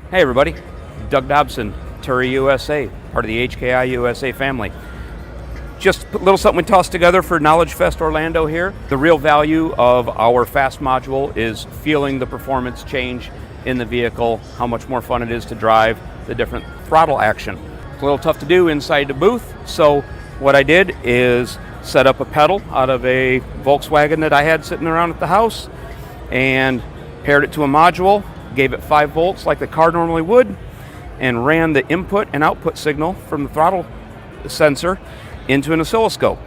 Hey everybody, Doug Dobson, Tury USA, part of the HKI USA family. Just a little something we tossed together for Knowledge Fest Orlando here. The real value of our FAST module is feeling the performance change in the vehicle, how much more fun it is to drive, the different throttle action. It's a little tough to do inside the booth, so what I did is set up a pedal out of a Volkswagen that I had sitting around at the house and paired it to a module, gave it 5 volts like the car normally would, and ran the input and output signal from the throttle sensor into an oscilloscope.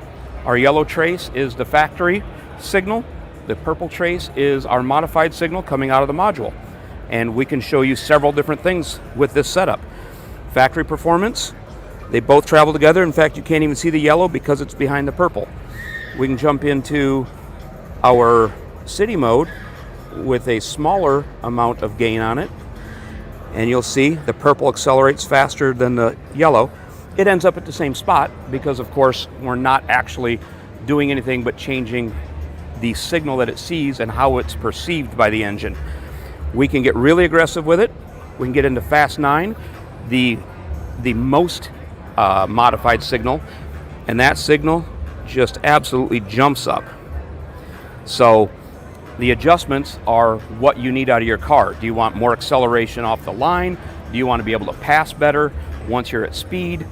Our yellow trace is the factory signal. The purple trace is our modified signal coming out of the module. And we can show you several different things with this setup. Factory performance, they both travel together. In fact, you can't even see the yellow because it's behind the purple. We can jump into our city mode with a smaller amount of gain on it, and you'll see the purple accelerates faster than the yellow. It ends up at the same spot because, of course, we're not actually doing anything but changing the signal that it sees and how it's perceived by the engine. We can get really aggressive with it. We can get into Fast 9, the most modified signal, and that signal just absolutely jumps up. So the adjustments are what you need out of your car. Do you want more acceleration off the line? Do you want to be able to pass better once you're at speed?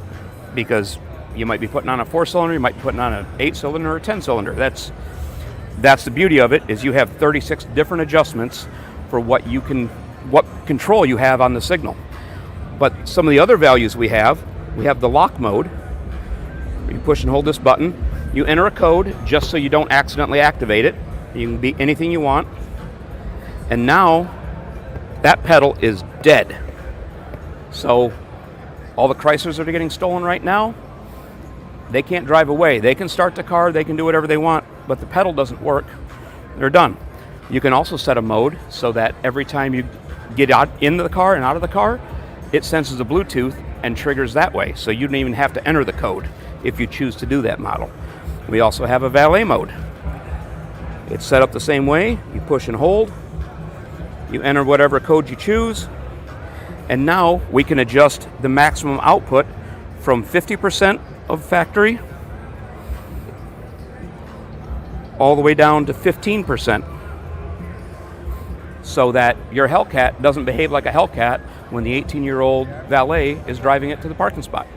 Because you might be putting on a 4-cylinder, you might be putting on an 8-cylinder or a 10-cylinder. That's the beauty of it, is you have 36 different adjustments for what control you have on the signal. But some of the other values we have the lock mode. You push and hold this button. You enter a code just so you don't accidentally activate it. You can be anything you want. And now that pedal is dead. So all the Chryslers that are getting stolen right now, they can't drive away. They can start the car, they can do whatever they want, but the pedal doesn't work. They're done. You can also set a mode so that every time you get out into the car and out of the car, it senses a Bluetooth and triggers that way. So you don't even have to enter the code if you choose to do that model. We also have a valet mode. It's set up the same way. You push and hold. You enter whatever code you choose. And now we can adjust the maximum output from 50% of factory all the way down to 15%, so that your Hellcat doesn't behave like a Hellcat when the 18-year-old valet is driving it to the parking spot.